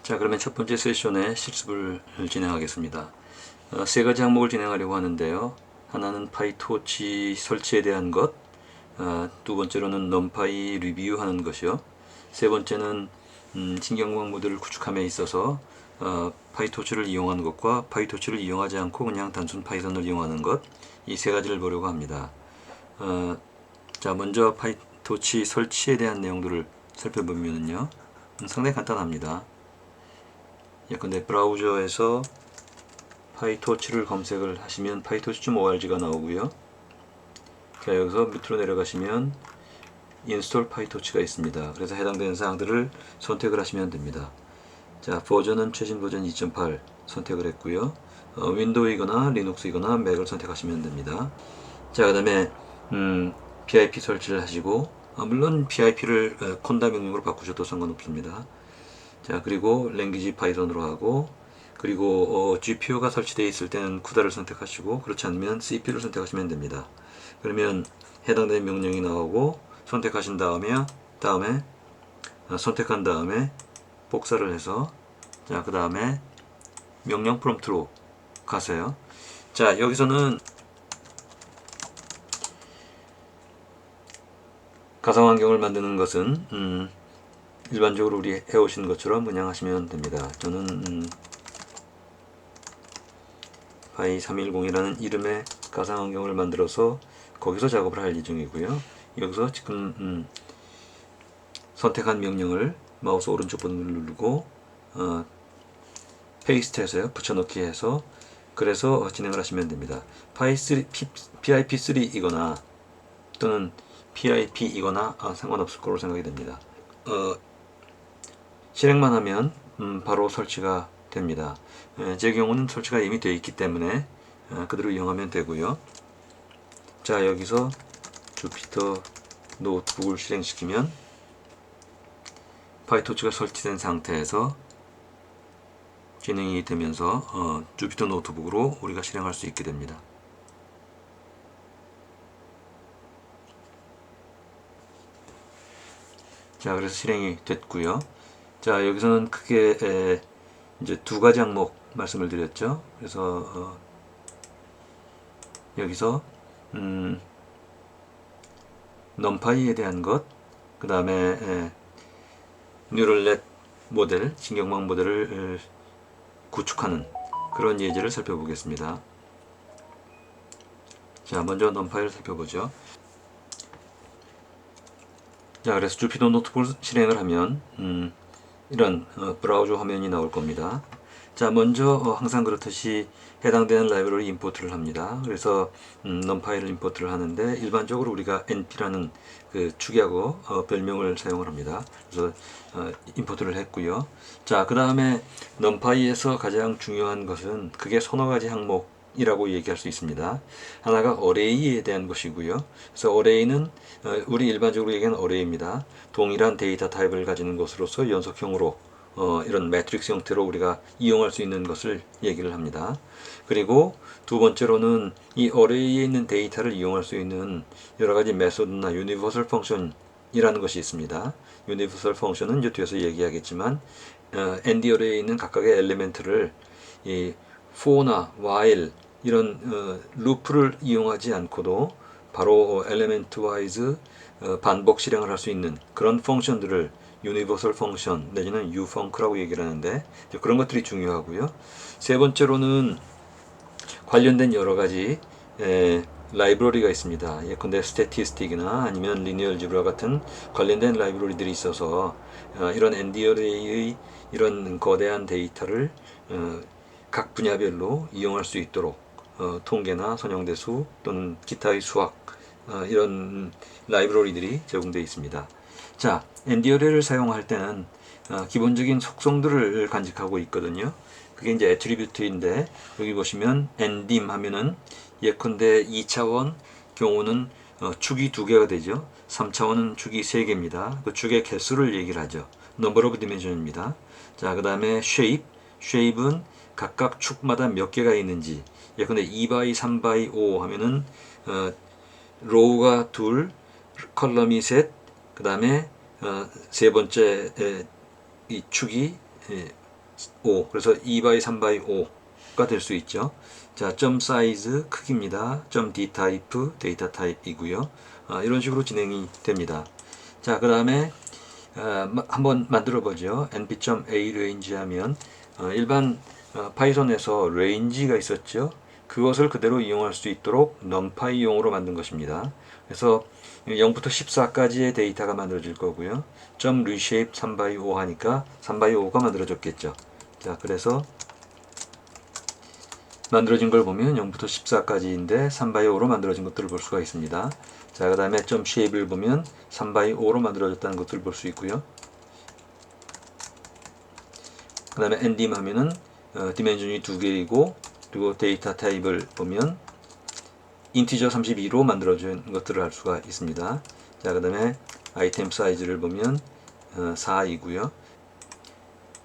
자, 그러면 첫 번째 세션의 실습을 진행하겠습니다. 세 가지 항목을 진행하려고 하는데요. 하나는 파이토치 설치에 대한 것, 두 번째로는 넘파이 리뷰하는 것이요. 세 번째는 신경광 모델을 구축함에 있어서 파이토치를 이용하는 것과 파이토치를 이용하지 않고 그냥 단순 파이썬을 이용하는 것, 이 세 가지를 보려고 합니다. 자, 먼저 파이토치 설치에 대한 내용들을 살펴보면요. 상당히 간단합니다. 예컨대 브라우저에서 파이토치를 검색을 하시면 pytorch.org가 나오고요. 자, 여기서 밑으로 내려가시면 인스톨 파이토치가 있습니다. 그래서 해당되는 사항들을 선택을 하시면 됩니다. 자, 버전은 최신 버전 2.8 선택을 했고요. 윈도우이거나 리눅스이거나 맥을 선택하시면 됩니다. 자, 그 다음에 PIP 설치를 하시고, 물론 PIP를 콘다 명령으로 바꾸셔도 상관없습니다. 자, 그리고 랭귀지 파이썬으로 하고, 그리고 GPU가 설치되어 있을 때는 쿠다를 선택하시고, 그렇지 않으면 CPU를 선택하시면 됩니다. 그러면 해당되는 명령이 나오고 선택하신 다음에 선택한 다음에 복사를 해서, 자, 그 다음에 명령 프롬프트로 가세요. 자, 여기서는 가상 환경을 만드는 것은 일반적으로 우리 해오신 것처럼 그냥 하시면 됩니다. 저는 파이 310이라는 이름의 가상 환경을 만들어서 거기서 작업을 할 예정이고요. 여기서 지금 선택한 명령을 마우스 오른쪽 버튼을 누르고 페이스트해서요, 붙여넣기 해서, 그래서 진행을 하시면 됩니다. PIP3이거나 또는 PIP이거나 상관없을 거로 생각이 됩니다. 실행만 하면 바로 설치가 됩니다. 제 경우는 설치가 이미 되어 있기 때문에 그대로 이용하면 되고요. 자, 여기서 주피터 노트북을 실행시키면 파이토치가 설치된 상태에서 진행이 되면서 주피터 노트북으로 우리가 실행할 수 있게 됩니다. 자, 그래서 실행이 됐고요. 자, 여기서는 크게 이제 두 가지 항목 말씀을 드렸죠. 그래서 여기서 넘파이에 대한 것, 그 다음에 뉴럴넷 모델, 신경망 모델을 구축하는 그런 예제를 살펴보겠습니다. 자, 먼저 넘파이를 살펴보죠. 자, 그래서 주피터 노트북을 실행을 하면 이런 브라우저 화면이 나올 겁니다. 자, 먼저 항상 그렇듯이 해당되는 라이브러리 임포트를 합니다. 그래서 넘파이를 임포트를 하는데 일반적으로 우리가 np라는 그 축약어 별명을 사용을 합니다. 그래서 임포트를 했고요. 자, 그 다음에 넘파이에서 가장 중요한 것은 그게 서너 가지 항목이라고 얘기할 수 있습니다. 하나가 어레이에 대한 것이고요. 그래서 어레이는 우리 일반적으로 얘기하는 어레이입니다. 동일한 데이터 타입을 가지는 것으로서 연속형으로 이런 매트릭스 형태로 우리가 이용할 수 있는 것을 얘기를 합니다. 그리고 두 번째로는 이 어레이에 있는 데이터를 이용할 수 있는 여러 가지 메소드나 유니버설 펑션이라는 것이 있습니다. 유니버설 펑션은 이제 뒤에서 얘기하겠지만 ND 어레이에 있는 각각의 엘리멘트를 이 for나 while 이런 루프를 이용하지 않고도 바로 엘리멘트 와이즈 반복 실행을 할 수 있는 그런 펑션들을 유니버설 펑션 내지는 ufunc라고 얘기를 하는데 그런 것들이 중요하고요. 세 번째로는 관련된 여러 가지 라이브러리가 있습니다. 예컨대 스태티스틱이나 아니면 리니어 알제브라 같은 관련된 라이브러리들이 있어서 이런 NDAR의 이런 거대한 데이터를 각 분야별로 이용할 수 있도록 통계나 선형대수 또는 기타의 수학 이런 라이브러리들이 제공되어 있습니다. 자, NDAR를 사용할 때는 기본적인 속성들을 간직하고 있거든요. 그게 이제 애트리뷰트인데 여기 보시면 ndim 하면은 예컨대 2차원 경우는 축이 2개가 되죠. 3차원은 축이 3개입니다. 그 축의 개수를 얘기를 하죠. number of dimension입니다. 자, 그 다음에 shape은 각각 축마다 몇 개가 있는지, 예컨대 2by 3by 5 하면은 로우가 둘, 컬럼이 셋, 그 다음에 세 번째 이 축이 5, 그래서 2 by 3 by 5가 될 수 있죠. 자, 점 사이즈 크기입니다. 점 d 타입 데이터 타입이고요. 이런 식으로 진행이 됩니다. 자, 그 다음에 한번 만들어 보죠. np.a range 하면 일반 파이썬에서 range가 있었죠. 그것을 그대로 이용할 수 있도록 numpy용으로 만든 것입니다. 그래서 0부터 14까지의 데이터가 만들어질 거고요. 점 reshape 3 by 5 하니까 3 by 5가 만들어졌겠죠. 자, 그래서 만들어진 걸 보면 0부터 14까지인데 3 by 5로 만들어진 것들을 볼 수가 있습니다. 자, 그 다음에 점 shape를 보면 3 by 5로 만들어졌다는 것들을 볼 수 있고요. 그 다음에 ndim 하면은 디멘전이 2개이고, 그리고 데이터 타입을 보면 인티저 32로 만들어진 것들을 알 수가 있습니다. 자, 그 다음에 아이템 사이즈를 보면 4이고요.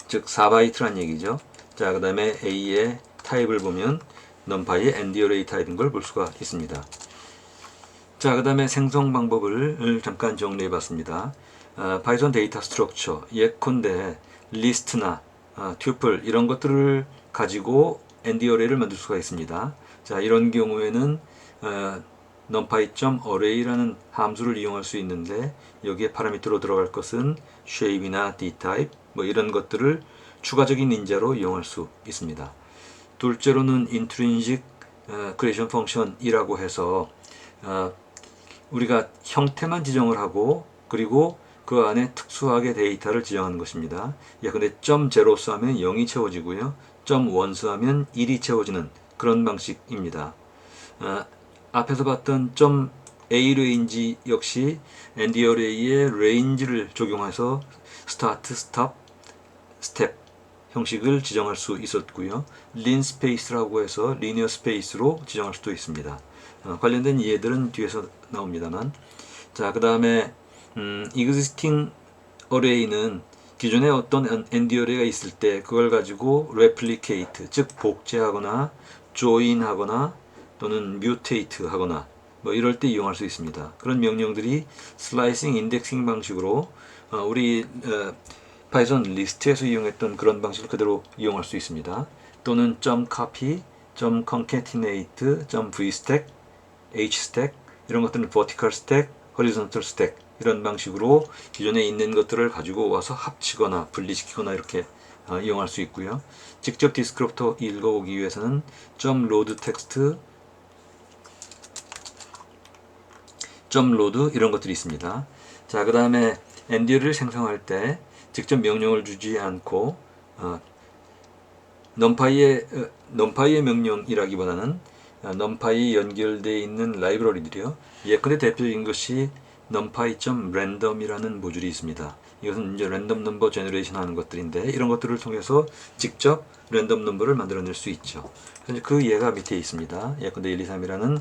즉 4바이트란 얘기죠. 자, 그 다음에 A의 타입을 보면 numpy의 ndArray 타입인 걸 볼 수가 있습니다. 자, 그 다음에 생성 방법을 잠깐 정리해 봤습니다. 파이썬 데이터 스트럭처, 예컨대 리스트나 튜플 이런 것들을 가지고 ndArray를 만들 수가 있습니다. 자, 이런 경우에는 numpy.array라는 함수를 이용할 수 있는데, 여기에 파라미터로 들어갈 것은 shape이나 dtype 뭐 이런 것들을 추가적인 인자로 이용할 수 있습니다. 둘째로는 intrinsic creation function이라고 해서 우리가 형태만 지정을 하고, 그리고 그 안에 특수하게 데이터를 지정하는 것입니다. 근데 점 제로스 하면 0이 채워지고요. 점 원스 하면 1이 채워지는 그런 방식입니다. 앞에서 봤던 점 A range 역시 ndArray의 range를 적용해서 start, stop, step 형식을 지정할 수 있었고요. lin space라고 해서 linear space로 지정할 수도 있습니다. 관련된 예들은 뒤에서 나옵니다만, 자, 그 다음에 existing array는 기존에 어떤 ndArray가 있을 때 그걸 가지고 replicate, 즉 복제하거나 join 하거나 또는 mutate 하거나 뭐 이럴 때 이용할 수 있습니다. 그런 명령들이 슬라이싱, 인덱싱 방식으로 우리 파이썬 리스트에서 이용했던 그런 방식을 그대로 이용할 수 있습니다. 또는 .copy, .concatenate, .vstack, hstack 이런 것들은 vertical stack, horizontal stack 이런 방식으로 기존에 있는 것들을 가지고 와서 합치거나 분리시키거나 이렇게 이용할 수 있고요. 직접 디스크립터 읽어오기 위해서는 .load text, .load 이런 것들이 있습니다. 자, 그 다음에 ndArray를 생성할 때 직접 명령을 주지 않고 numpy의 명령이라기보다는 numpy에 연결되어 있는 라이브러리들이요. 예컨대 대표적인 것이 numpy.random이라는 모듈이 있습니다. 이것은 이제 랜덤 넘버 제너레이션 하는 것들인데, 이런 것들을 통해서 직접 랜덤 넘버를 만들어낼 수 있죠. 그 예가 밑에 있습니다. 예컨대 1, 2, 3이라는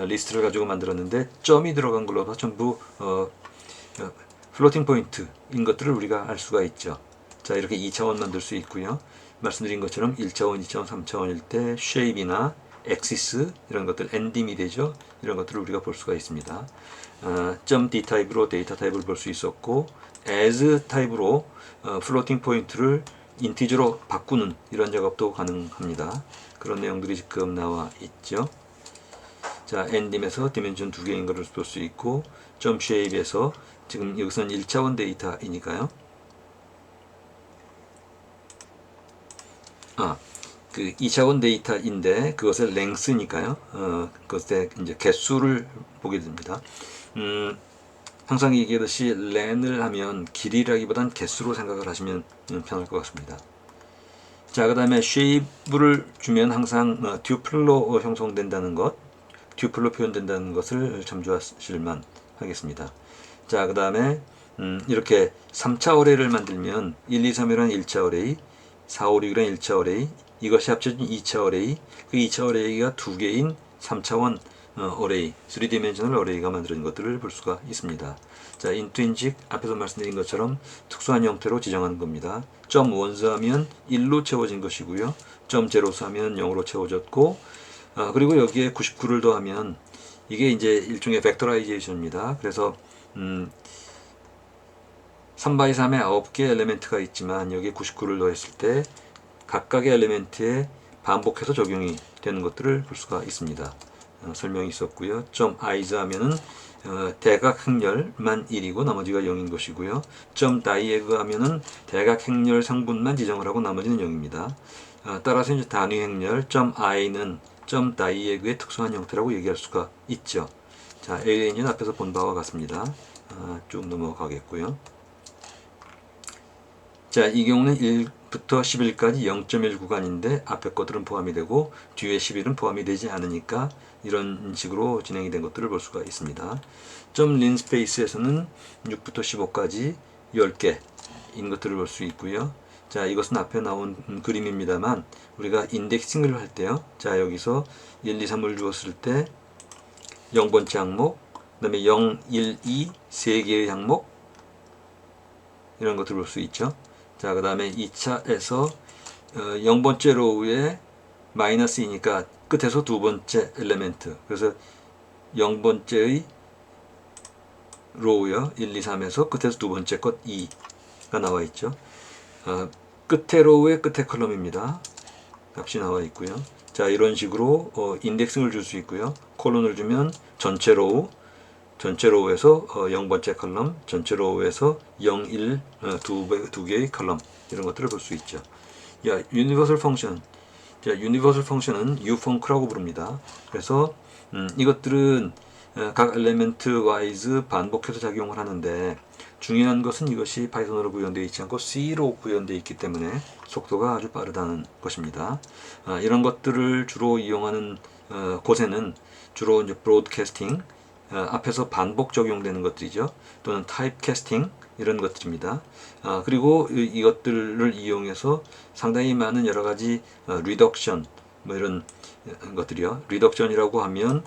리스트를 가지고 만들었는데 점이 들어간 걸로 봐 전부 플로팅 포인트인 것들을 우리가 알 수가 있죠. 자, 이렇게 2차원 만들 수 있고요. 말씀드린 것처럼 1차원, 2차원, 3차원일 때 shape이나 axis 이런 것들, ndim이 되죠. 이런 것들을 우리가 볼 수가 있습니다. .d 타입으로 데이터 타입을 볼 수 있었고, as 타입으로 플로팅 포인트를 인티저로 바꾸는 이런 작업도 가능합니다. 그런 내용들이 지금 나와 있죠. 자, ndim에서 디멘전 2개인 것을 볼 수 있고, .shape에서 지금 여기서는 1차원 데이터이니까요. 그 2차원 데이터인데 그것의 length니까요. 그것의 이제 개수를 보게 됩니다. 항상 얘기하듯이 len을 하면 길이라기보단 개수로 생각을 하시면 편할 것 같습니다. 자, 그 다음에 shape를 주면 항상 튜플로 형성된다는 것, 튜플로 표현된다는 것을 참조하실만 하겠습니다. 자, 그 다음에 이렇게 3차 어레이를 만들면 1, 2, 3이라는 1차 어레이, 4, 5, 6이라는 1차 어레이, 이것이 합쳐진 2차 어레이, 그 2차 어레이가 2개인 3차원 어레이, 3디멘셔널 어레이가 만들어진 것들을 볼 수가 있습니다. 자, intrinsic 앞에서 말씀드린 것처럼 특수한 형태로 지정하는 겁니다. 점 원스 하면 1로 채워진 것이고요. 점 제로스 하면 0으로 채워졌고, 그리고 여기에 99를 더하면 이게 이제 일종의 벡터라이제이션입니다. 그래서 3x3에 9개 엘리멘트가 있지만 여기에 99를 더했을 때 각각의 엘리멘트에 반복해서 적용이 되는 것들을 볼 수가 있습니다. 설명이 있었고요. .is 하면은 대각 행렬만 1이고 나머지가 0인 것이고요. .diag 하면은 대각 행렬 성분만 지정을 하고 나머지는 0입니다. 따라서 이제 단위 행렬 .i는 .diag의 특수한 형태라고 얘기할 수가 있죠. 자, AN은 앞에서 본 바와 같습니다. 쭉 넘어가겠고요. 자, 이 경우는 1부터 11까지 0.1 구간인데 앞에 것들은 포함이 되고 뒤에 11은 포함이 되지 않으니까 이런 식으로 진행이 된 것들을 볼 수가 있습니다. .linspace에서는 6부터 15까지 10개인 것들을 볼 수 있고요. 자, 이것은 앞에 나온 그림입니다만 우리가 인덱싱을 할 때요. 자, 여기서 1, 2, 3을 주었을 때 0번째 항목, 그 다음에 0, 1, 2, 3개의 항목 이런 것들을 볼 수 있죠. 자, 그 다음에 2차에서 0번째 로우에 마이너스 2니까 끝에서 두 번째 엘리멘트. 그래서 0번째의 로우요. 1, 2, 3에서 끝에서 두 번째 것 2가 나와 있죠. 끝에 로우의 끝에 컬럼입니다. 값이 나와 있고요. 자, 이런 식으로 인덱싱을 줄 수 있고요. 콜론을 주면 전체 로우, 전체 로우에서 0번째 컬럼, 전체 로우에서 0, 1, 두 개의 컬럼 이런 것들을 볼 수 있죠. 야, 유니버설 펑션. 자, 유니버설 펑션은 ufunc라고 부릅니다. 그래서 이것들은 각 엘리멘트 와이즈 반복해서 작용을 하는데 중요한 것은 이것이 파이썬으로 구현되어 있지 않고 C로 구현되어 있기 때문에 속도가 아주 빠르다는 것입니다. 이런 것들을 주로 이용하는 곳에는 주로 이제 브로드캐스팅, 앞에서 반복 적용되는 것들이죠. 또는 타입캐스팅 이런 것들입니다. 그리고 이것들을 이용해서 상당히 많은 여러 가지 리덕션 뭐 이런 것들이요. 리덕션이라고 하면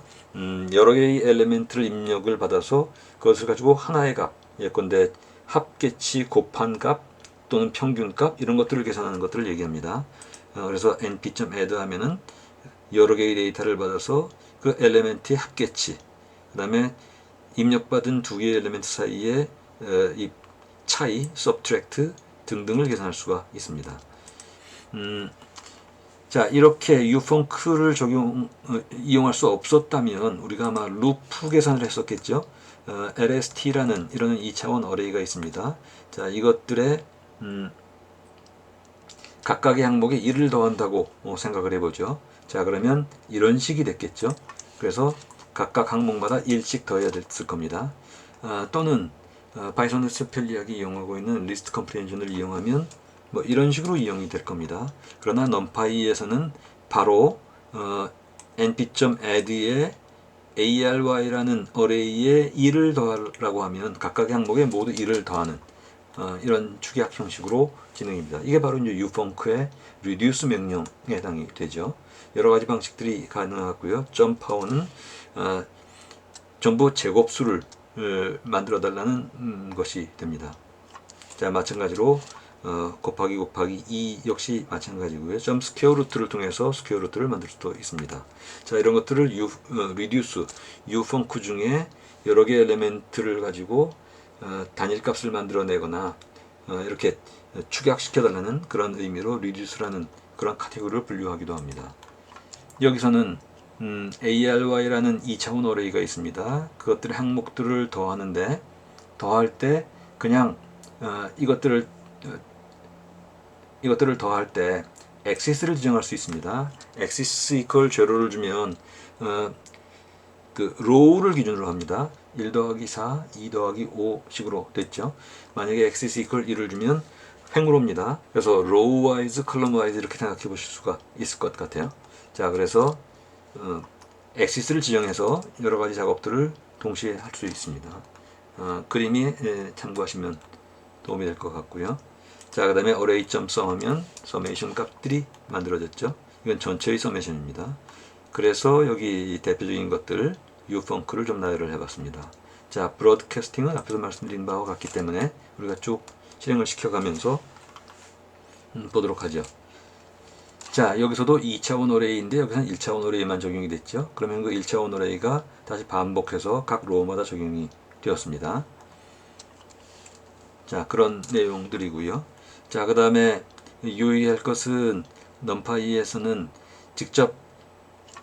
여러 개의 엘리멘트를 입력을 받아서 그것을 가지고 하나의 값, 예컨대 합계치 곱한 값 또는 평균값 이런 것들을 계산하는 것들을 얘기합니다. 그래서 np.add 하면은 여러 개의 데이터를 받아서 그 엘리멘트의 합계치, 그 다음에 입력받은 두 개의 엘리멘트 사이의 이 차이, subtract 등등을 계산할 수가 있습니다. 자, 이렇게 ufunc를 이용할 수 없었다면 우리가 아마 루프 계산을 했었겠죠. lst라는 이런 2차원 어레이가 있습니다. 자, 이것들의 각각의 항목에 1을 더한다고 생각을 해보죠. 자, 그러면 이런 식이 됐겠죠. 그래서 각각 항목마다 1씩 더해야 됐을 겁니다. 또는 파이썬 스펠리학이 이용하고 있는 리스트 컴프레hension을 이용하면 뭐 이런 식으로 이용이 될 겁니다. 그러나 numpy에서는 바로 np.add에 ary라는 어레이에 1을 더하라고 하면 각각의 항목에 모두 1을 더하는 이런 축약 형식으로 진행입니다. 이게 바로 이제 ufunc의 reduce 명령에 해당이 되죠. 여러 가지 방식들이 가능하고요. 점파워는 전부 제곱수를 만들어 달라는 것이 됩니다. 자, 마찬가지로 곱하기 곱하기 2 역시 마찬가지고요. 점 스퀘어 루트를 통해서 스퀘어 루트를 만들 수도 있습니다. 자, 이런 것들을 reduce, ufunc 중에 여러 개의 엘리멘트를 가지고 단일 값을 만들어내거나 이렇게 축약시켜 달라는 그런 의미로 reduce라는 그런 카테고리를 분류하기도 합니다. 여기서는 ary라는 2차원 어레이가 있습니다. 그것들의 항목들을 더하는데 더할 때 그냥 이것들을 더할 때 axis를 지정할 수 있습니다. axis equal 0를 주면 그 row를 기준으로 합니다. 1 더하기 4, 2 더하기 5 식으로 됐죠. 만약에 axis equal 1을 주면 횡으로입니다. 그래서 row wise, column wise 이렇게 생각해 보실 수가 있을 것 같아요. 자, 그래서 axis를 지정해서 여러 가지 작업들을 동시에 할 수 있습니다. 그림이 참고하시면 도움이 될 것 같고요. 자, 그 다음에 array.sum 하면 서메이션 값들이 만들어졌죠. 이건 전체의 서메이션입니다. 그래서 여기 대표적인 것들 ufunc를 좀 나열을 해봤습니다. 자, 브로드캐스팅은 앞에서 말씀드린 바와 같기 때문에 우리가 쭉 실행을 시켜가면서 보도록 하죠. 자, 여기서도 2차원 어레이인데 여기서는 1차원 어레이만 적용이 됐죠. 그러면 그 1차원 어레이가 다시 반복해서 각 로우마다 적용이 되었습니다. 자, 그런 내용들이고요. 자, 그 다음에 유의할 것은 numpy에서는 직접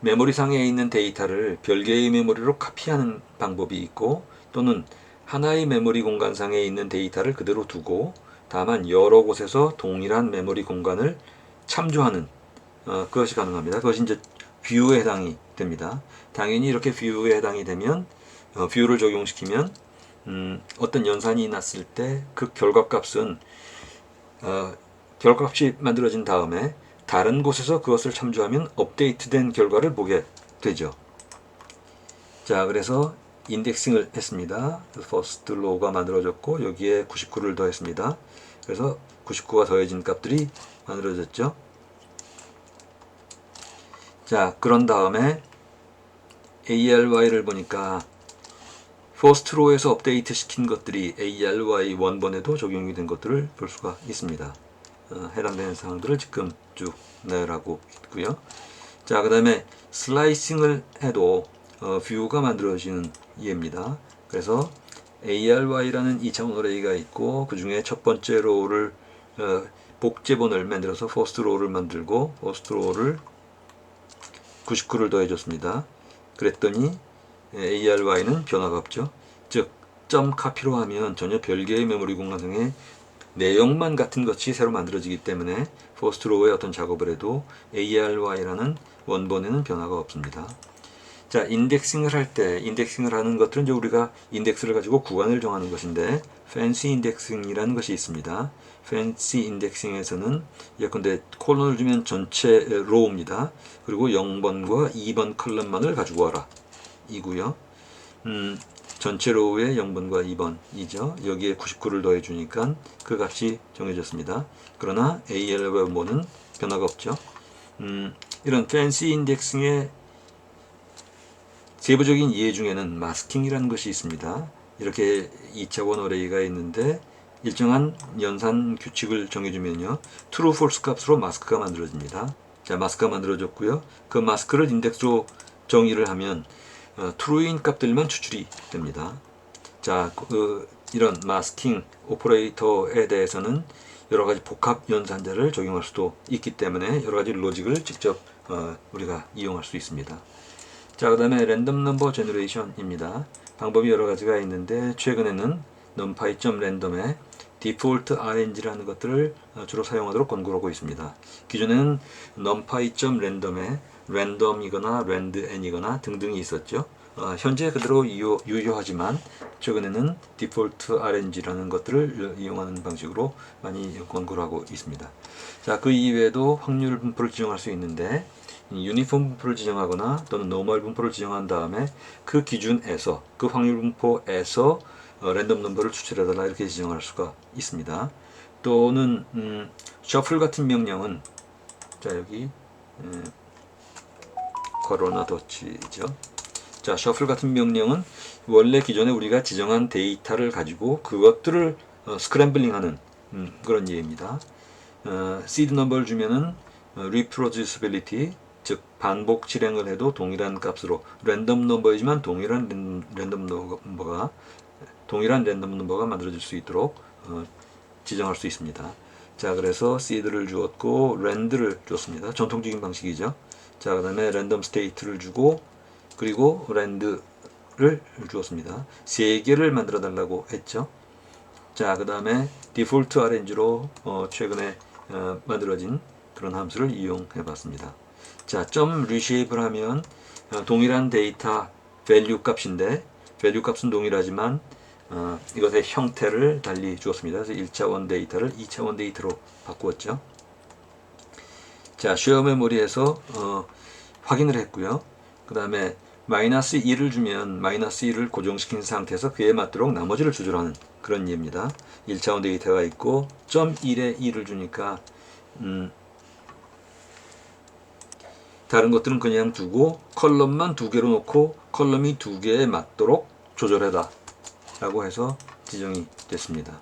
메모리상에 있는 데이터를 별개의 메모리로 카피하는 방법이 있고, 또는 하나의 메모리 공간상에 있는 데이터를 그대로 두고 다만 여러 곳에서 동일한 메모리 공간을 참조하는 그것이 가능합니다. 그것이 이제 뷰에 해당이 됩니다. 당연히 이렇게 뷰에 해당이 되면 뷰를 적용시키면 어떤 연산이 났을 때 그 결과값은 결과값이 만들어진 다음에 다른 곳에서 그것을 참조하면 업데이트된 결과를 보게 되죠. 자, 그래서 인덱싱을 했습니다. first row가 만들어졌고 여기에 99를 더했습니다. 그래서 99가 더해진 값들이 만들어졌죠. 자, 그런 다음에 ARY를 보니까 first row에서 업데이트 시킨 것들이 ARY 원본에도 적용이 된 것들을 볼 수가 있습니다. 해당되는 사항들을 지금 쭉 나열하고 있고요. 자, 그 다음에 슬라이싱을 해도 뷰가 만들어지는 예입니다. 그래서 ARY라는 2차원 어레이가 있고 그 중에 첫 번째 로우를 복제본을 만들어서 first row를 만들고 first row를 99를 더해줬습니다. 그랬더니 ARY는 변화가 없죠. 즉, 점 카피로 하면 전혀 별개의 메모리 공간상에 내용만 같은 것이 새로 만들어지기 때문에 first row의 어떤 작업을 해도 ARY라는 원본에는 변화가 없습니다. 자, 인덱싱을 할 때 인덱싱을 하는 것들은 이제 우리가 인덱스를 가지고 구간을 정하는 것인데 fancy 인덱싱이라는 것이 있습니다. fancy 인덱싱에서는 예컨대 콜론을 주면 전체 로우입니다. 그리고 0번과 2번 컬럼만을 가지고 와라 이고요. 전체 로우에 0번과 2번이죠. 여기에 99를 더해 주니까 그 값이 정해졌습니다. 그러나 ALY1은 변화가 없죠. 이런 fancy 인덱싱의 세부적인 이해 중에는 마스킹이라는 것이 있습니다. 이렇게 2차원 어레이가 있는데 일정한 연산 규칙을 정해주면요, true, false 값으로 마스크가 만들어집니다. 자, 마스크가 만들어졌고요. 그 마스크를 인덱스로 정의를 하면 true인 값들만 추출이 됩니다. 자, 이런 마스킹 오퍼레이터에 대해서는 여러 가지 복합 연산자를 적용할 수도 있기 때문에 여러 가지 로직을 직접 우리가 이용할 수 있습니다. 자, 그 다음에 랜덤 넘버 제너레이션입니다. 방법이 여러 가지가 있는데 최근에는 numpy.random에 디폴트 RNG라는 것들을 주로 사용하도록 권고하고 있습니다. 기존에는 numpy.random에 random이거나 randn이거나 등등이 있었죠. 현재 그대로 유효하지만 최근에는 디폴트 RNG라는 것들을 이용하는 방식으로 많이 권고를 하고 있습니다. 자, 그 이외에도 확률 분포를 지정할 수 있는데 유니폼 분포를 지정하거나 또는 노멀 분포를 지정한 다음에 그 기준에서 그 확률 분포에서 랜덤 넘버를 추출해달라 이렇게 지정할 수가 있습니다. 또는 셔플 같은 명령은 자, 여기 괄호나 덧치죠. 자, 셔플 같은 명령은 원래 기존에 우리가 지정한 데이터를 가지고 그것들을 스크램블링하는 그런 예입니다. seed number를 주면은 reproducibility, 즉 반복 실행을 해도 동일한 값으로 랜덤 넘버이지만 동일한 랜덤 넘버가 만들어질 수 있도록 지정할 수 있습니다. 자, 그래서 seed를 주었고 rand를 줬습니다. 전통적인 방식이죠. 자, 그 다음에 랜덤 스테이트를 주고 그리고 rand를 주었습니다. 세 개를 만들어 달라고 했죠. 자, 그 다음에 디폴트 RNG로 최근에 만들어진 그런 함수를 이용해 봤습니다. 자, 점 리쉐입을 하면 동일한 데이터 value 값인데 value 값은 동일하지만 이것의 형태를 달리 주었습니다. 그래서 1차원 데이터를 2차원 데이터로 바꾸었죠. 자, 쉐어 메모리에서 확인을 했고요. 그 다음에 마이너스 2를 주면 마이너스 1을 고정시킨 상태에서 그에 맞도록 나머지를 조절하는 그런 예입니다. 1차원 데이터가 있고 점 1에 2를 주니까 다른 것들은 그냥 두고 컬럼만 두 개로 놓고 컬럼이 두 개에 맞도록 조절해라 라고 해서 지정이 됐습니다.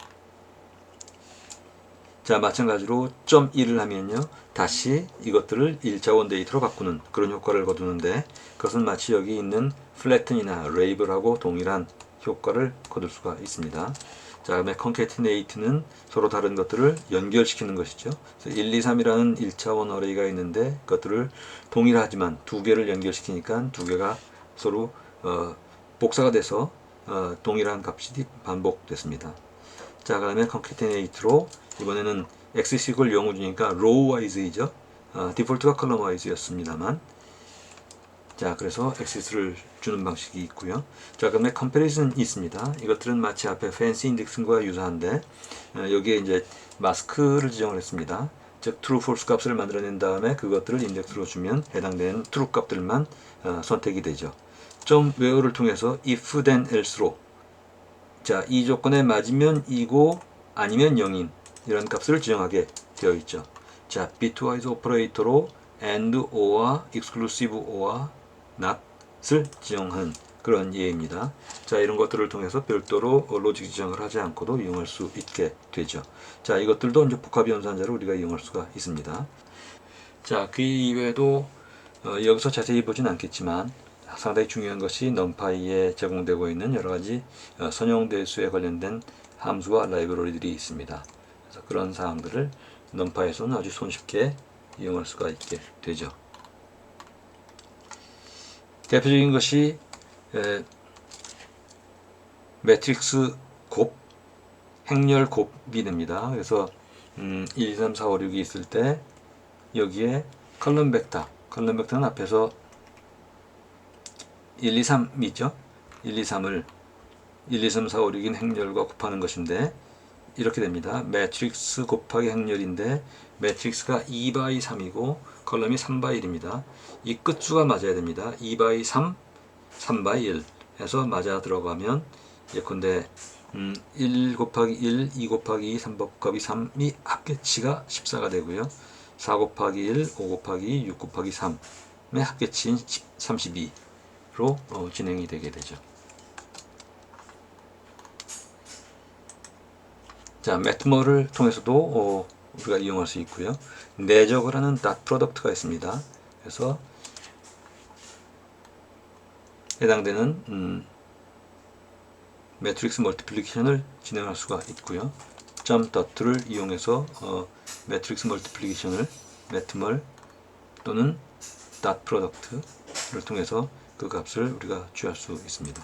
자, 마찬가지로 점 1을 하면요, 다시 이것들을 1차원 데이터로 바꾸는 그런 효과를 거두는데 그것은 마치 여기 있는 플래튼이나 레이블하고 동일한 효과를 거둘 수가 있습니다. 자, 그다음에 concatenate는 서로 다른 것들을 연결시키는 것이죠. 그래서 1, 2, 3이라는 1차원 어레이가 있는데 그것들을 동일하지만 두 개를 연결시키니까 두 개가 서로 복사가 돼서 동일한 값이 반복됐습니다. 자, 그 다음에 concatenate로 이번에는 x 이퀄 0을 주니까 row wise이죠. 디폴트가 column wise였습니다만, 자, 그래서 액세스를 주는 방식이 있고요. 자, 그다음에 comparison이 있습니다. 이것들은 마치 앞에 fancy indexing과 유사한데 여기에 이제 마스크를 지정을 했습니다. 즉 true, false 값을 만들어낸 다음에 그것들을 인덱스로 주면 해당되는 true 값들만 선택이 되죠. 점 where를 통해서 if then else로, 자, 이 조건에 맞으면 이고 아니면 0인 이런 값을 지정하게 되어 있죠. 자, bitwise 오퍼레이터로 and, or와 exclusive or와 not을 지정한 그런 예입니다. 자, 이런 것들을 통해서 별도로 로직 지정을 하지 않고도 이용할 수 있게 되죠. 자, 이것들도 이제 복합 연산자로 우리가 이용할 수가 있습니다. 자, 그 이외에도 여기서 자세히 보진 않겠지만 상당히 중요한 것이 numpy에 제공되고 있는 여러 가지 선형 대수에 관련된 함수와 라이브러리들이 있습니다. 그래서 그런 사항들을 numpy에서는 아주 손쉽게 이용할 수가 있게 되죠. 대표적인 것이 매트릭스 곱, 행렬 곱이 됩니다. 그래서 1, 2, 3, 4, 5, 6이 있을 때 여기에 컬럼 벡터는 앞에서 1, 2, 3이 있죠. 1, 2, 3을 1, 2, 3, 4, 5, 6인 행렬과 곱하는 것인데 이렇게 됩니다. 매트릭스 곱하기 행렬인데 매트릭스가 2by 3이고 컬럼이 3by 1입니다. 이 끝수가 맞아야 됩니다. 2by 3, 3by 1 해서 맞아 들어가면 예컨대 1 곱하기 1, 2 곱하기 2, 3 곱하기 3이 합계치가 14가 되고요. 4 곱하기 1, 5 곱하기 2, 6 곱하기 3의 합계치인 32로 진행이 되게 되죠. 자, 매트머를 통해서도 우리가 이용할 수 있고요. 내적을 하는 dot product가 있습니다. 그래서 해당되는 매트릭스 멀티플리케이션을 진행할 수가 있고요. 점 dot를 이용해서 매트릭스 멀티플리케이션을 매트멀 또는 dot product를 통해서 그 값을 우리가 취할 수 있습니다.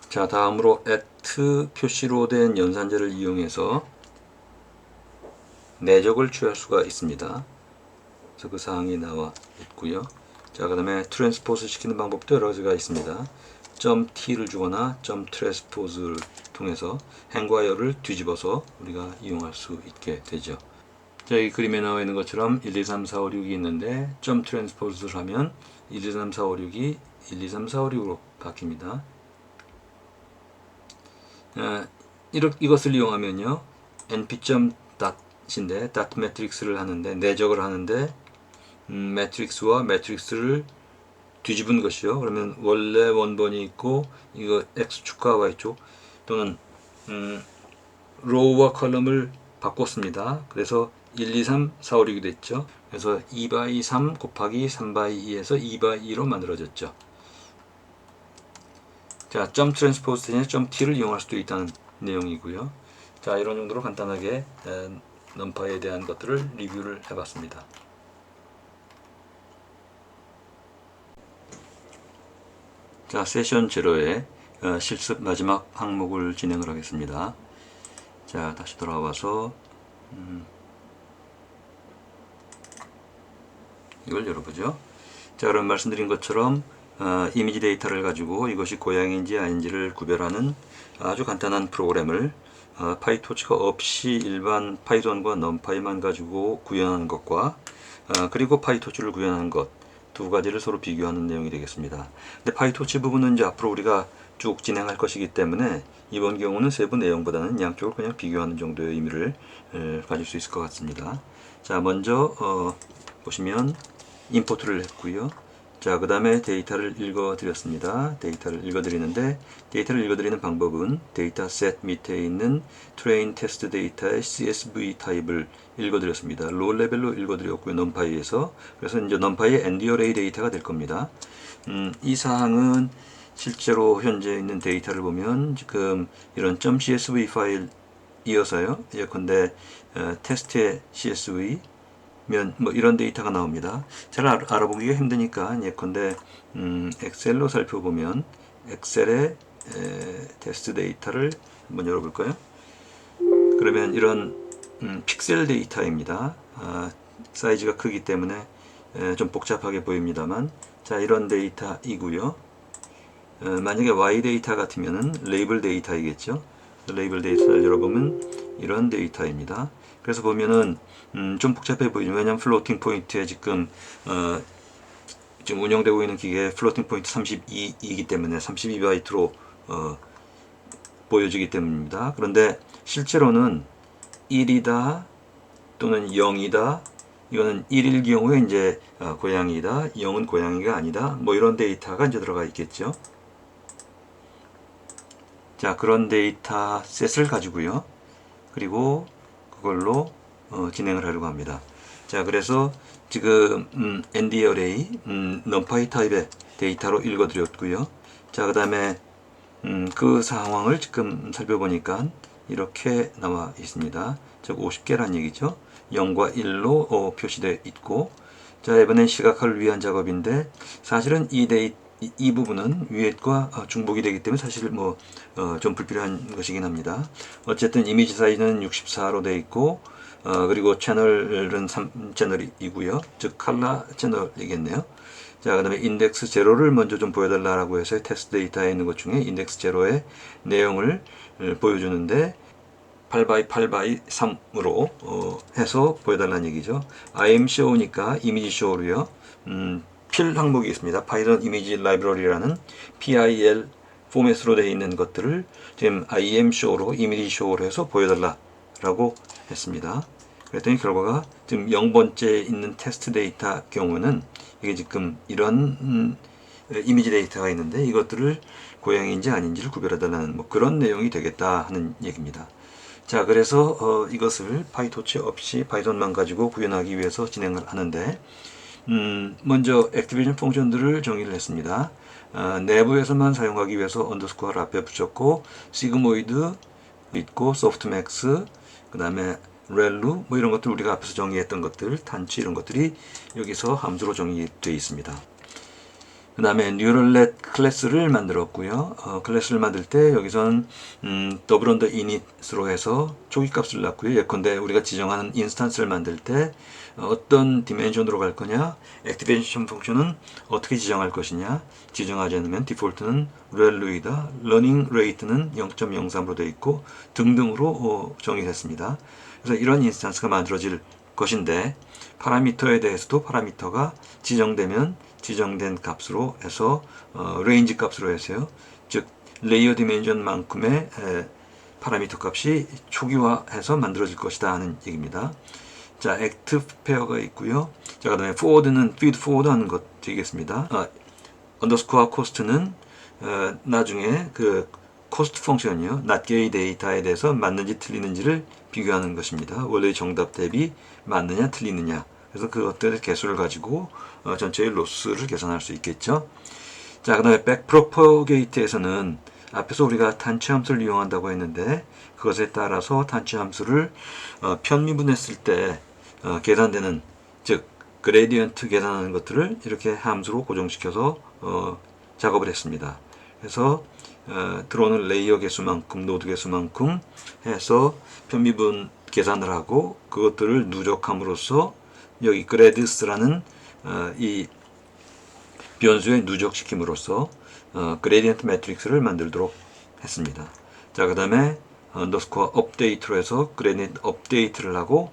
자, 다음으로 at 표시로 된 연산자를 이용해서 내적을 취할 수가 있습니다. 그래서 그 사항이 나와 있고요. 자, 그 다음에 트랜스포즈 시키는 방법도 여러 가지가 있습니다. 점 t를 주거나 점 트랜스포즈를 통해서 행과 열을 뒤집어서 우리가 이용할 수 있게 되죠. 자, 이 그림에 나와 있는 것처럼 1, 2, 3, 4, 5, 6이 있는데 점 트랜스포즈를 하면 1, 2, 3, 4, 5, 6이 1, 2, 3, 4, 5, 6으로 바뀝니다. 이것을 이용하면요, np.dot인데 dot 매트릭스를 하는데 내적을 하는데 매트릭스와 매트릭스를 뒤집은 것이요. 그러면 원래 원본이 있고 이거 x축과 y축 또는 로우와 컬럼을 바꿨습니다. 그래서 1, 2, 3, 4, 5, 6이 됐죠. 그래서 2by 3 곱하기 3by 2에서 2by 2로 만들어졌죠. 자, 점 트랜스포즈 대신에 점 t를 이용할 수도 있다는 내용이고요. 자, 이런 정도로 간단하게 numpy에 대한 것들을 리뷰를 해봤습니다. 자, 세션 0의 실습 마지막 항목을 진행을 하겠습니다. 자, 다시 돌아와서 이걸 열어보죠. 자, 그럼 말씀드린 것처럼 이미지 데이터를 가지고 이것이 고양이인지 아닌지를 구별하는 아주 간단한 프로그램을 파이토치가 없이 일반 파이썬과 numpy만 가지고 구현하는 것과 그리고 파이토치를 구현하는 것 두 가지를 서로 비교하는 내용이 되겠습니다. 근데 파이토치 부분은 이제 앞으로 우리가 쭉 진행할 것이기 때문에 이번 경우는 세부 내용보다는 양쪽을 그냥 비교하는 정도의 의미를 가질 수 있을 것 같습니다. 자, 먼저 보시면 임포트를 했고요. 자, 그 다음에 데이터를 읽어드렸습니다. 데이터를 읽어드리는데 데이터를 읽어드리는 방법은 데이터셋 밑에 있는 train test 데이터의 CSV 타입을 읽어드렸습니다. 로우 레벨로 읽어드렸고요. numpy에서. 그래서 이제 numpy의 NDarray 데이터가 될 겁니다. 이 사항은 실제로 현재 있는 데이터를 보면 지금 이런 .csv 파일 이어서요. 예컨대 테스트의 CSV 뭐 이런 데이터가 나옵니다. 잘 알아보기가 힘드니까 예컨대 엑셀로 살펴보면 엑셀의 테스트 데이터를 한번 열어볼까요? 그러면 이런 픽셀 데이터입니다. 사이즈가 크기 때문에 좀 복잡하게 보입니다만, 자, 이런 데이터이고요. 만약에 Y 데이터 같으면은 레이블 데이터이겠죠. 레이블 데이터를 열어보면 이런 데이터입니다. 그래서 보면은 좀 복잡해 보이죠. 왜냐하면 플로팅 포인트에 지금 운영되고 있는 기계에 플로팅 포인트 32이기 때문에 32바이트로 보여지기 때문입니다. 그런데 실제로는 1이다 또는 0이다, 이거는 1일 경우에 이제 고양이다, 0은 고양이가 아니다, 뭐 이런 데이터가 이제 들어가 있겠죠. 자, 그런 데이터 셋을 가지고요. 그리고 그걸로 진행을 하려고 합니다. 자, 그래서 지금 ND 어레이 numpy 타입의 데이터로 읽어드렸고요. 자, 그 다음에 그 상황을 지금 살펴보니까 이렇게 나와 있습니다. 즉 50개란 얘기죠. 0과 1로 표시되어 있고, 자, 이번엔 시각화를 위한 작업인데 사실은 이 부분은 위엣과 중복이 되기 때문에 사실 뭐 좀 불필요한 것이긴 합니다. 어쨌든 이미지 사이즈는 64로 되어 있고, 그리고 채널은 3채널이고요. 즉 칼라 채널이겠네요. 자, 그 다음에 인덱스 제로를 먼저 좀 보여달라고 해서 테스트 데이터에 있는 것 중에 인덱스 제로의 내용을 보여주는데 8x8x 3으로 해서 보여달라는 얘기죠. imshow니까 이미지 show로요. 필 항목이 있습니다. 파이썬 이미지 라이브러리라는 PIL 포맷으로 되어 있는 것들을 지금 imshow로 이미지 show로 해서 보여달라고 했습니다. 그랬더니 결과가 지금 0번째 있는 테스트 데이터 경우는 이게 지금 이런 이미지 데이터가 있는데 이것들을 고양이인지 아닌지를 구별해달라는 뭐 그런 내용이 되겠다 하는 얘기입니다. 자, 그래서 이것을 파이토치 없이 파이썬만 가지고 구현하기 위해서 진행을 하는데, 먼저 액티베이션 펑션들을 정의를 했습니다. 내부에서만 사용하기 위해서 언더스코어를 앞에 붙였고, 시그모이드 있고, 소프트맥스, 그 다음에 렐루 뭐 이런 것들 우리가 앞에서 정의했던 것들, 단치 이런 것들이 여기서 함수로 정의되어 있습니다. 그 다음에 뉴럴렛 클래스를 만들었고요. 클래스를 만들 때 여기서는 더블 언더 이닛으로 해서 초기 값을 놨고요. 예컨대 우리가 지정하는 인스턴스를 만들 때 어떤 디멘션으로 갈 거냐, 액티베이션 펑션은 어떻게 지정할 것이냐, 지정하지 않으면 디폴트는 렐루이다, 러닝 레이트는 0.03으로 되어 있고 등등으로 정의했습니다. 그래서 이런 인스턴스가 만들어질 것인데, 파라미터에 대해서도 파라미터가 지정되면 지정된 값으로 해서 레인지 값으로 해서요. 즉 레이어 디멘전만큼의 파라미터 값이 초기화해서 만들어질 것이다 하는 얘기입니다. 자, 액트 페어가 있고요. 자, 그다음에 forward는 feed forward 하는 것 되겠습니다. 언더스코어 코스트는 나중에 그 코스트 펑션이요, 낱개의 데이터에 대해서 맞는지 틀리는지를 비교하는 것입니다. 원래 정답 대비 맞느냐 틀리느냐. 그래서 그것들의 개수를 가지고 전체의 로스를 계산할 수 있겠죠. 자, 그 다음에 백프로퍼게이트에서는 앞에서 우리가 단치 함수를 이용한다고 했는데, 그것에 따라서 단치 함수를 편미분했을 때 계산되는, 즉 그레디언트 계산하는 것들을 이렇게 함수로 고정시켜서 작업을 했습니다. 그래서 들어오는 레이어 개수만큼, 노드 개수만큼 해서 편미분 계산을 하고 그것들을 누적함으로써 여기 그레디스라는 이 변수에 누적시킴으로써 그레디언트 매트릭스를 만들도록 했습니다. 자, 그 다음에 언더스코어 업데이트로 해서 그레디언트 업데이트를 하고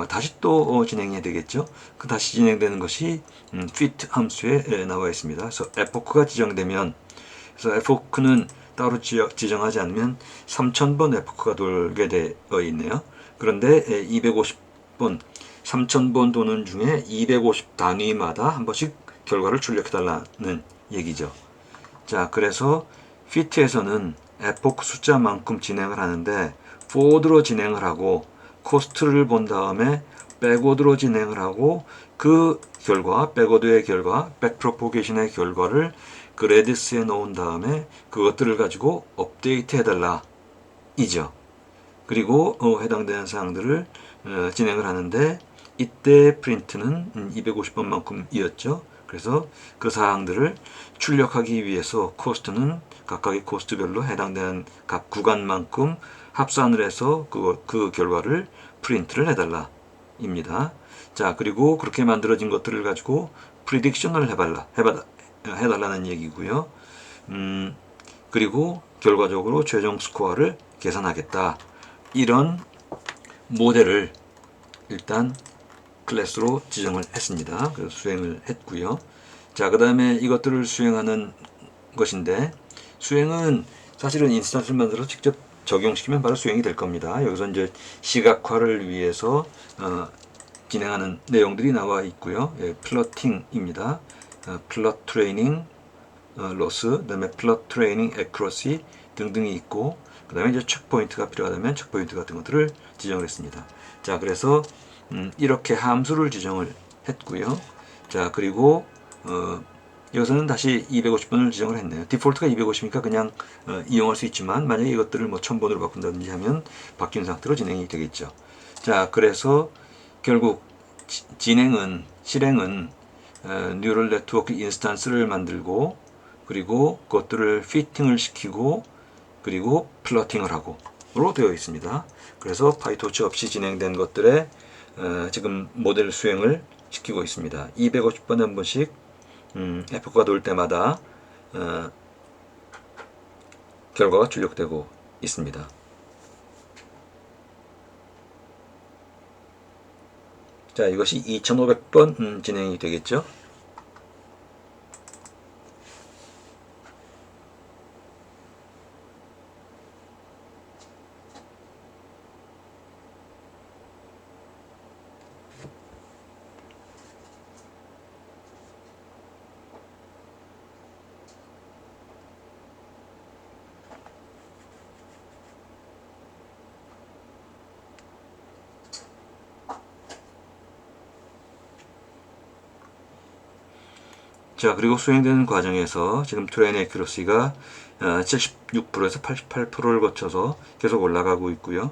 다시 또 진행해야 되겠죠. 그 다시 진행되는 것이 fit 함수에 나와 있습니다. 그래서 epoch가 지정되면, 그래서 epoch는 따로 지정하지 않으면 3000번 epoch가 돌게 되어 있네요. 그런데 250번 3000번 도는 중에 250 단위마다 한 번씩 결과를 출력해달라는 얘기죠. 자, 그래서 fit에서는 epoch 숫자만큼 진행을 하는데 forward로 진행을 하고 코스트를 본 다음에 backward로 진행을 하고 그 결과, backWard의 결과, backpropagation의 결과를 그 레디스에 놓은 다음에 그것들을 가지고 업데이트 해달라 이죠. 그리고 해당되는 사항들을 진행을 하는데 이때 프린트는 250번만큼이었죠. 그래서 그 사항들을 출력하기 위해서 코스트는 각각의 코스트별로 해당되는 각 구간만큼 합산을 해서 그 결과를 프린트를 해달라 입니다. 자, 그리고 그렇게 만들어진 것들을 가지고 프리딕션을 해달라는 얘기고요. 그리고 결과적으로 최종 스코어를 계산하겠다. 이런 모델을 일단 클래스로 지정을 했습니다. 그래서 수행을 했고요. 자, 그 다음에 이것들을 수행하는 것인데, 수행은 사실은 인스턴스를 만들어서 직접 적용시키면 바로 수행이 될 겁니다. 여기서 이제 시각화를 위해서 진행하는 내용들이 나와 있고요. 예, 플러팅입니다. 플럿 트레이닝 로스, 그다음에 플럿 트레이닝 애큐러시 등등이 있고, 그 다음에 이제 체크포인트가 필요하다면 체크포인트 같은 것들을 지정을 했습니다. 자, 그래서 이렇게 함수를 지정을 했고요. 자, 그리고 여기서는 다시 250번을 지정을 했네요. 디폴트가 250이니까 그냥 이용할 수 있지만 만약에 이것들을 뭐 1000번으로 바꾼다든지 하면 바뀐 상태로 진행이 되겠죠. 자, 그래서 결국 실행은 뉴럴 네트워크 인스턴스를 만들고, 그리고 그것들을 피팅을 시키고, 그리고 플러팅을 하고로 되어 있습니다. 그래서 파이토치 없이 진행된 것들에 지금 모델 수행을 시키고 있습니다. 250번에 한 번씩 F가 돌 때마다 결과가 출력되고 있습니다. 자, 이것이 2500번 진행이 되겠죠. 자, 그리고 수행되는 과정에서 지금 트레인 애큐러시가 76%에서 88%를 거쳐서 계속 올라가고 있고요.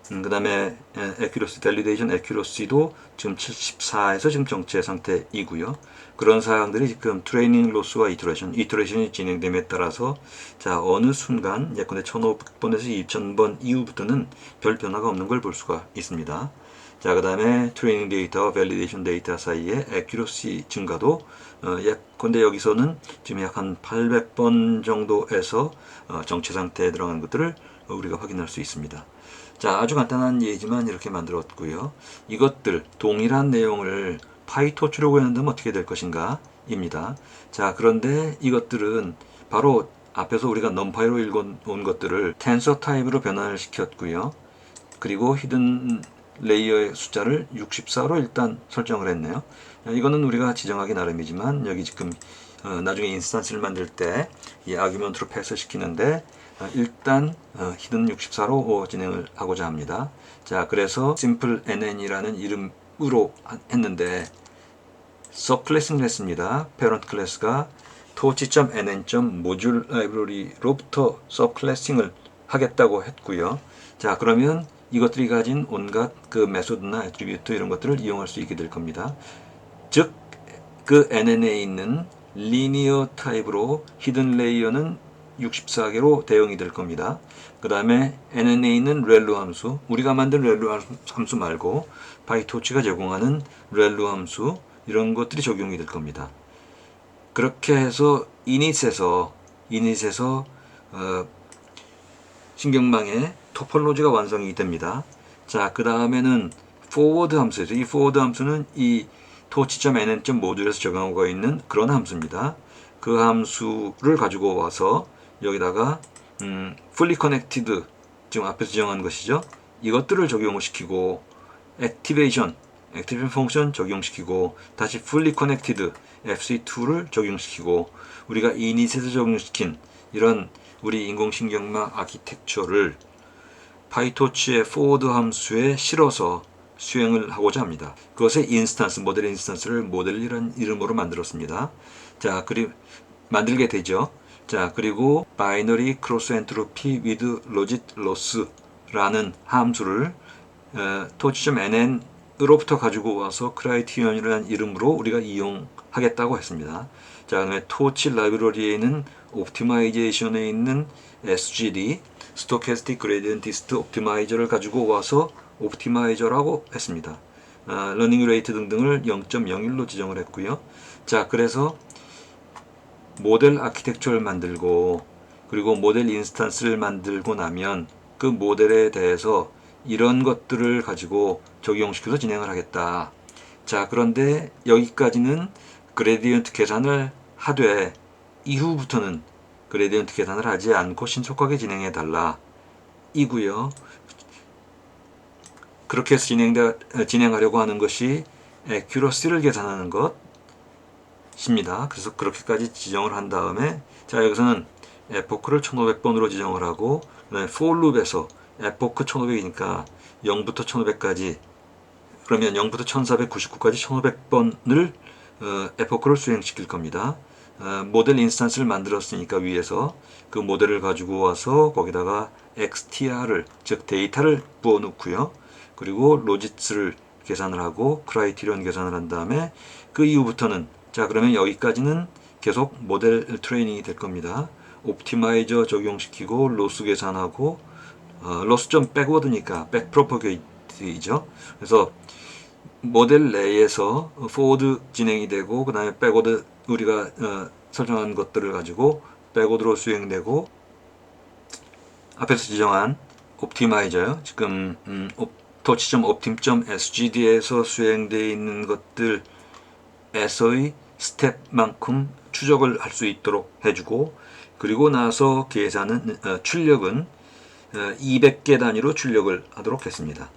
그 다음에 애큐러시, 밸리데이션 애큐러시도 지금 74에서 지금 정체 상태이고요. 그런 사항들이 지금 트레이닝 로스와 이터레이션이 진행됨에 따라서 자, 어느 순간 예컨대 1500번에서 2000번 이후부터는 별 변화가 없는 걸 볼 수가 있습니다. 자, 그 다음에 트레이닝 데이터와 밸리데이션 데이터 사이에 애큐러시 증가도 예컨대 여기서는 지금 약 한 800번 정도에서 정체 상태에 들어간 것들을 우리가 확인할 수 있습니다. 자, 아주 간단한 예지만 이렇게 만들었고요. 이것들 동일한 내용을 파이토치로 구현한다면 어떻게 될 것인가 입니다. 자, 그런데 이것들은 바로 앞에서 우리가 넘파이로 읽어온 것들을 텐서 타입으로 변환을 시켰고요. 그리고 히든 레이어의 숫자를 64로 일단 설정을 했네요. 이거는 우리가 지정하기 나름이지만 여기 지금 나중에 인스턴스를 만들 때 이 아규먼트로 패스 시키는데 일단 히든 64로 진행을 하고자 합니다. 자, 그래서 simple nn이라는 이름으로 했는데 서클래싱을 했습니다. parent 클래스가 torch.nn.module library로부터 서클래싱을 하겠다고 했고요. 자, 그러면 이것들이 가진 온갖 그 메소드나 애트리뷰트 이런 것들을 이용할 수 있게 될 겁니다. 즉, 그 NN에 있는 리니어 타입으로 히든 레이어는 64개로 대응이 될 겁니다. 그 다음에 NN에 있는 렐루 함수, 우리가 만든 렐루 함수 말고 파이토치가 제공하는 렐루 함수 이런 것들이 적용이 될 겁니다. 그렇게 해서 이닛에서 신경망의 토폴로지가 완성이 됩니다. 자, 그 다음에는 forward 함수죠. 이 forward 함수는 이 torch.nn.module에서 적용하고 있는 그런 함수입니다. 그 함수를 가지고 와서 여기다가 fully connected 지금 앞에서 지정한 것이죠. 이것들을 적용을 시키고 activation 펑션 적용시키고 다시 fully connected FC2를 적용시키고 우리가 init에서 적용시킨 이런 우리 인공신경망 아키텍처를 파이토치의 forward 함수에 실어서 수행을 하고자 합니다. 그것의 인스턴스, 모델 인스턴스를 모델이라는 이름으로 만들었습니다. 자, 그리고 만들게 되죠. 자, 그리고 binary cross entropy with logit loss라는 함수를 torch.nn으로부터 가지고 와서 criterion이라는 이름으로 우리가 이용하겠다고 했습니다. 자, 그다음에 torch 라이브러리에는 옵티마이제이션에 있는 SGD, Stochastic Gradientist Optimiser를 가지고 와서 옵티마이저라고 했습니다. 러닝 레이트 등등을 0.01로 지정을 했고요. 자, 그래서 모델 아키텍처를 만들고 그리고 모델 인스턴스를 만들고 나면 그 모델에 대해서 이런 것들을 가지고 적용시켜서 진행을 하겠다. 자, 그런데 여기까지는 그레디언트 계산을 하되 이후부터는 그레디언트 계산을 하지 않고 신속하게 진행해 달라 이고요. 그렇게 해서 진행하려고 하는 것이 액큐러시를 계산하는 것입니다. 그래서 그렇게까지 지정을 한 다음에 자, 여기서는 에포크를 1500번으로 지정을 하고 그다음에 for loop에서 에포크 1500이니까 0부터 1500까지 그러면 0부터 1499까지 1500번을 에포크를 수행시킬 겁니다. 모델 인스턴스를 만들었으니까 위에서 그 모델을 가지고 와서 거기다가 xtr을 즉 데이터를 부어 놓고요. 그리고 로지스를 계산을 하고 크라이티리온 계산을 한 다음에 그 이후부터는 자, 그러면 여기까지는 계속 모델 트레이닝이 될 겁니다. 옵티마이저 적용시키고 로스 계산하고 로스 좀 백워드니까 백 프로퍼게이트이죠. 그래서 모델 내에서 포워드 진행이 되고 그 다음에 백워드 우리가 설정한 것들을 가지고 백워드로 수행되고 앞에서 지정한 옵티마이저요. 지금 torch.optim.sgd에서 수행되어 있는 것들에서의 스텝만큼 추적을 할 수 있도록 해주고 그리고 나서 계산은 출력은 200개 단위로 출력을 하도록 했습니다.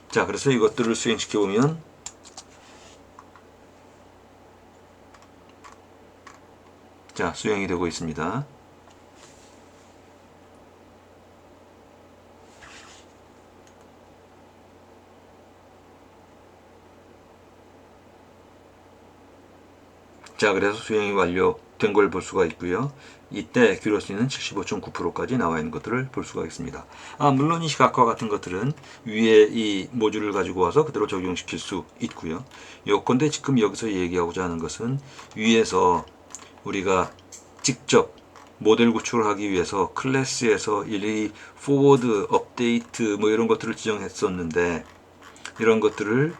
자, 그래서 이것들을 수행시켜 보면 자, 수행이 되고 있습니다. 자, 그래서 수행이 완료된 걸 볼 수가 있고요. 이때 액큐러시는 75.9%까지 나와 있는 것들을 볼 수가 있습니다. 물론 이 시각화 같은 것들은 위에 이 모듈을 가지고 와서 그대로 적용시킬 수 있고요. 요건데 지금 여기서 얘기하고자 하는 것은 위에서 우리가 직접 모델 구축을 하기 위해서 클래스에서 일일이 포워드, 업데이트 뭐 이런 것들을 지정했었는데 이런 것들을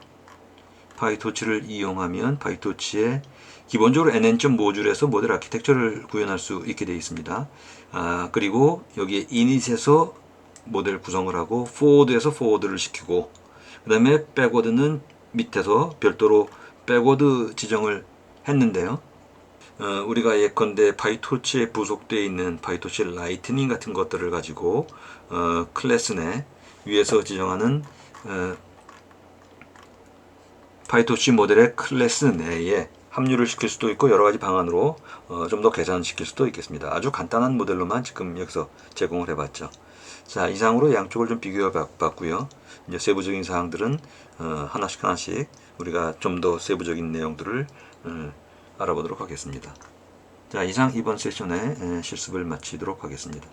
파이토치를 이용하면 파이토치에 기본적으로 nn 모듈에서 모델 아키텍처를 구현할 수 있게 되어 있습니다. 그리고 여기에 init에서 모델 구성을 하고 forward에서 forward를 시키고 그 다음에 backward는 밑에서 별도로 backward 지정을 했는데요. 우리가 예컨대 파이토치에 부속되어 있는 파이토치 라이트닝 같은 것들을 가지고 클래스 내 위에서 지정하는 파이토치 모델의 클래스 내에 합류를 시킬 수도 있고 여러 가지 방안으로 좀 더 개선시킬 수도 있겠습니다. 아주 간단한 모델로만 지금 여기서 제공을 해봤죠. 자, 이상으로 양쪽을 좀 비교해 봤고요. 이제 세부적인 사항들은 하나씩 우리가 좀 더 세부적인 내용들을 알아보도록 하겠습니다. 자, 이상 이번 세션의 실습을 마치도록 하겠습니다.